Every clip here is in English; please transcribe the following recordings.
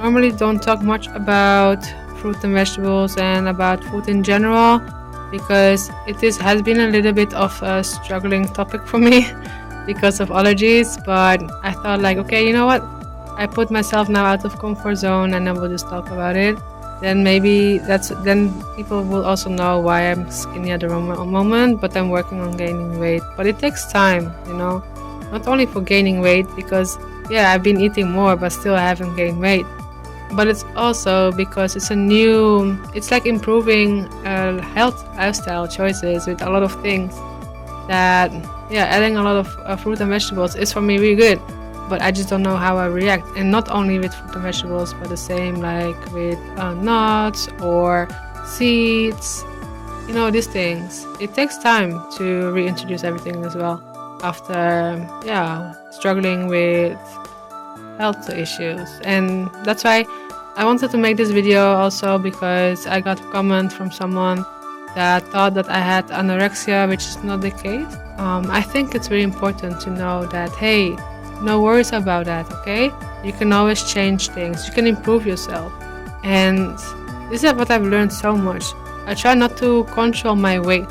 normally don't talk much about fruit and vegetables and about food in general, because has been a little bit of a struggling topic for me because of allergies. But I thought, like, okay, you know what, I put myself now out of comfort zone and I will just talk about it. Then maybe then people will also know why I'm skinny at the moment, but I'm working on gaining weight. But it takes time, not only for gaining weight, because yeah, I've been eating more but still I haven't gained weight, but it's also because it's like improving health lifestyle choices with a lot of things that, yeah, adding a lot of fruit and vegetables is for me really good. But I just don't know how I react. And not only with fruit and vegetables, but the same like with nuts or seeds, these things. It takes time to reintroduce everything as well after, struggling with health issues. And that's why I wanted to make this video also, because I got a comment from someone that thought that I had anorexia, which is not the case. I think it's really important to know that, hey, no worries about that, okay? You can always change things. You can improve yourself. And this is what I've learned so much. I try not to control my weight,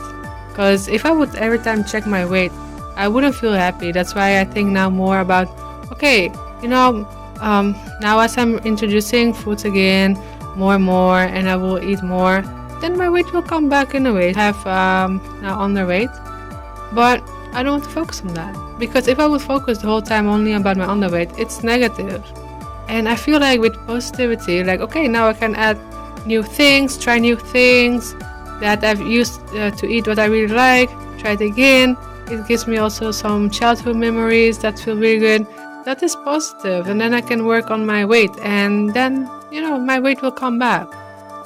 because if I would every time check my weight, I wouldn't feel happy. That's why I think now more about, okay, now as I'm introducing foods again more and more, and I will eat more, then my weight will come back in a way. I have now underweight, but I don't want to focus on that, because if I would focus the whole time only about my underweight, it's negative. And I feel like with positivity, like, okay, now I can add new things, try new things that I've used to eat what I really like, try it again. It gives me also some childhood memories that feel really good. That is positive, and then I can work on my weight, and then, my weight will come back.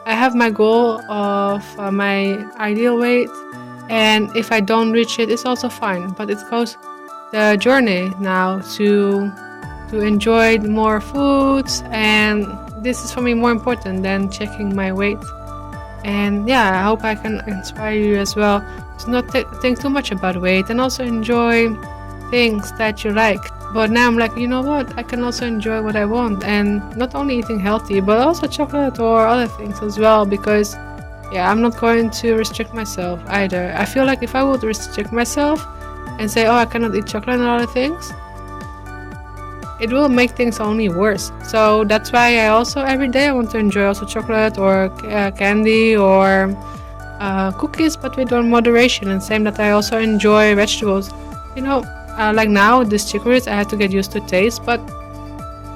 I have my goal of my ideal weight, and if I don't reach it, it's also fine. But it goes the journey now to enjoy more foods, and this is for me more important than checking my weight. And yeah, I hope I can inspire you as well to not think too much about weight, and also enjoy things that you like. But now I'm like, you know what, I can also enjoy what I want, and not only eating healthy, but also chocolate or other things as well, because yeah, I'm not going to restrict myself either. I feel like if I would restrict myself and say, oh, I cannot eat chocolate and other things, it will make things only worse. So that's why I also every day I want to enjoy also chocolate or candy or cookies, but with moderation. And same that I also enjoy vegetables. Like now this chicories, I had to get used to taste, but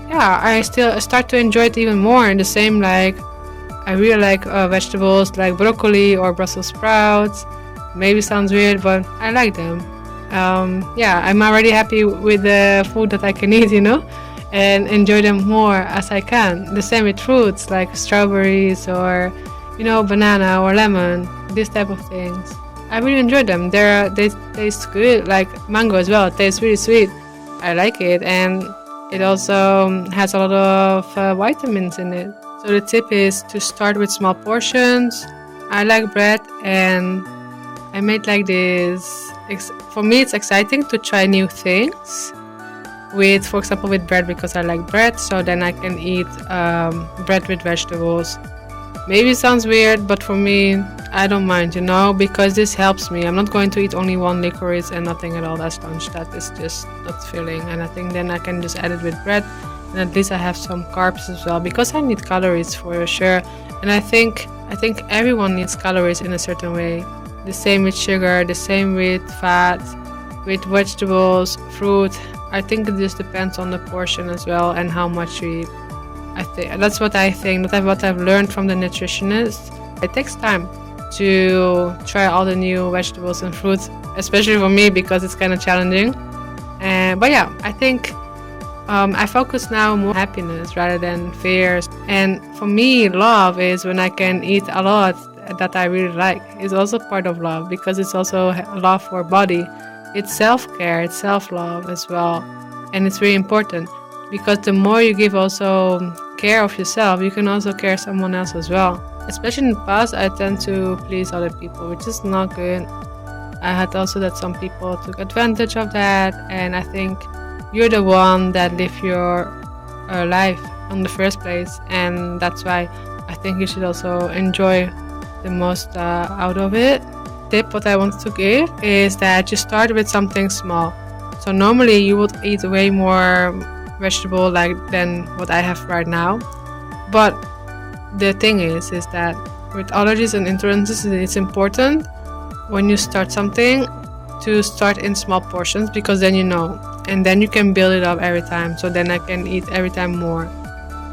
yeah, I still start to enjoy it even more. And the same, like, I really like vegetables like broccoli or Brussels sprouts. Maybe sounds weird, but I like them. I'm already happy with the food that I can eat, and enjoy them more as I can. The same with fruits like strawberries or, banana or lemon, this type of things. I really enjoy them. They taste good, like mango as well. It tastes really sweet. I like it, and it also has a lot of vitamins in it. So the tip is to start with small portions. I like bread, and I made like this. For me, it's exciting to try new things with, for example, with bread, because I like bread. So then I can eat bread with vegetables. Maybe it sounds weird, but for me, I don't mind, because this helps me. I'm not going to eat only one licorice and nothing at all as lunch. That is just not filling. And I think then I can just add it with bread. And at least I have some carbs as well, because I need calories for sure. And I think everyone needs calories in a certain way. The same with sugar, the same with fat, with vegetables, fruit. I think it just depends on the portion as well and how much you eat. I think that's what I think. That's what I've learned from the nutritionist. It takes time to try all the new vegetables and fruits, especially for me, because it's kind of challenging. But yeah, I think I focus now more on happiness rather than fears. And for me, love is when I can eat a lot that I really like. It's also part of love, because it's also love for body. It's self-care, it's self-love as well. And it's really important, because the more you give also care of yourself, you can also care someone else as well. Especially in the past, I tend to please other people, which is not good. I had also that some people took advantage of that, and I think you're the one that live your life on the first place, and that's why I think you should also enjoy the most out of it. Tip what I want to give is that you start with something small. So normally you would eat way more vegetable than what I have right now, but the thing is that with allergies and intolerances, it's important when you start something to start in small portions, because then you know, and then you can build it up every time. So then I can eat every time more,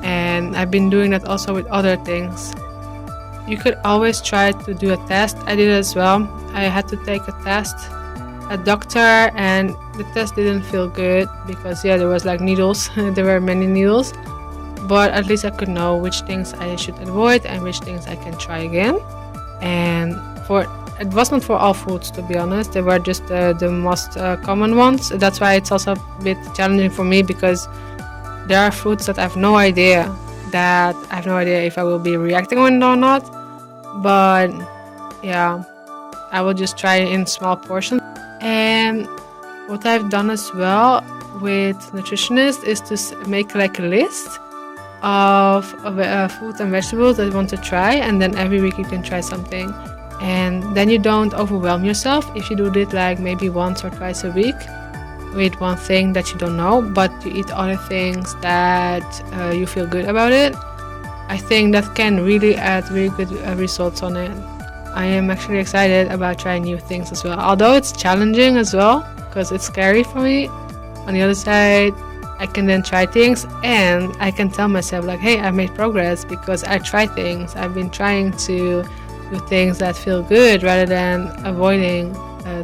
and I've been doing that also with other things. You could always try to do a test. I did it as well. I had to take a test, a doctor, and the test didn't feel good because there was like needles. There were many needles, but at least I could know which things I should avoid and which things I can try again. And it wasn't for all foods, to be honest. They were just the most common ones. That's why it's also a bit challenging for me, because there are foods that I have no idea if I will be reacting on it or not. But yeah, I will just try in small portions. And what I've done as well with nutritionists is to make like a list of fruit and vegetables that I want to try, and then every week you can try something, and then you don't overwhelm yourself if you do it like maybe once or twice a week with one thing that you don't know, but you eat other things that you feel good about it. I think that can really add really good results on it. I am actually excited about trying new things as well, although it's challenging as well because it's scary for me. On the other side, I can then try things and I can tell myself like, hey, I made progress because I try things. I've been trying to do things that feel good rather than avoiding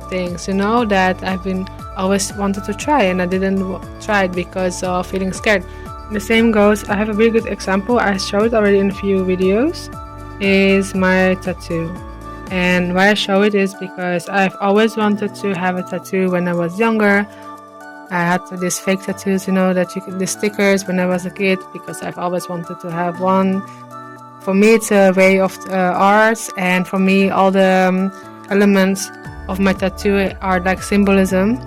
things, that I've been always wanted to try, and I didn't try it because of feeling scared. The same goes, I have a really good example I showed already in a few videos, is my tattoo. And why I show it is because I've always wanted to have a tattoo when I was younger. I had these fake tattoos, the stickers when I was a kid, because I've always wanted to have one. For me, it's a way of art, and for me, all the elements of my tattoo are like symbolism,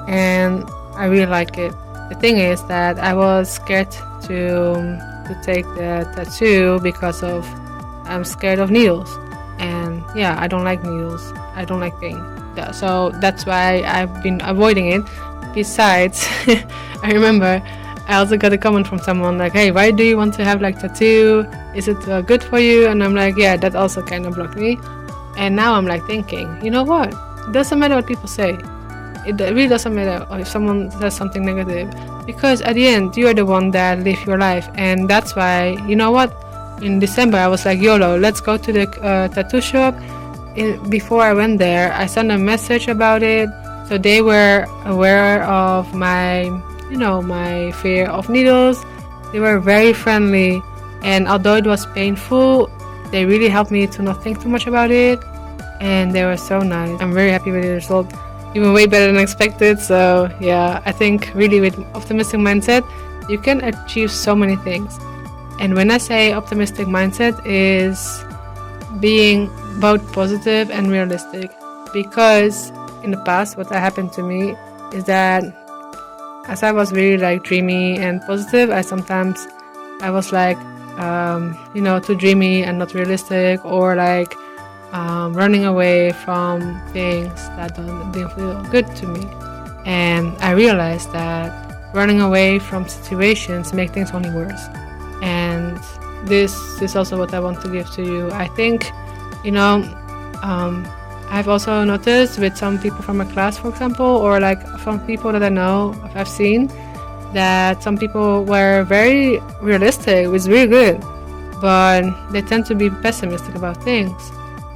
and I really like it. The thing is that I was scared to take the tattoo because I'm scared of needles, and I don't like needles. I don't like pain. So that's why I've been avoiding it. Besides, I remember I also got a comment from someone like, hey, why do you want to have like tattoo? Is it good for you? And I'm like, yeah, that also kind of blocked me. And now I'm like thinking, you know what? It doesn't matter what people say. It really doesn't matter if someone says something negative, because at the end, you are the one that live your life. And that's why, you know what? In December, I was like, YOLO, let's go to the tattoo shop. Before I went there, I sent a message about it. So they were aware of my fear of needles. They were very friendly, and although it was painful, they really helped me to not think too much about it, and they were so nice. I'm very happy with the result, even way better than expected. So I think really with optimistic mindset, you can achieve so many things. And when I say optimistic mindset, is being both positive and realistic, because in the past, what happened to me is that as I was really like dreamy and positive, I was like, too dreamy and not realistic, or like running away from things that didn't feel good to me. And I realized that running away from situations make things only worse. And this is also what I want to give to you. I think, I've also noticed with some people from my class, for example, or like from people that I know, I've seen that some people were very realistic, which is really good, but they tend to be pessimistic about things.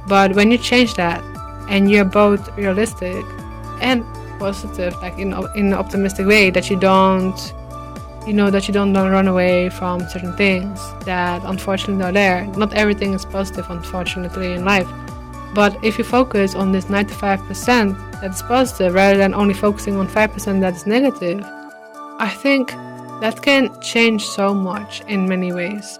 But when you change that and you're both realistic and positive, like in an optimistic way, that you don't run away from certain things that unfortunately are there. Not everything is positive, unfortunately, in life. But if you focus on this 95% that's positive rather than only focusing on 5% that is negative, I think that can change so much in many ways.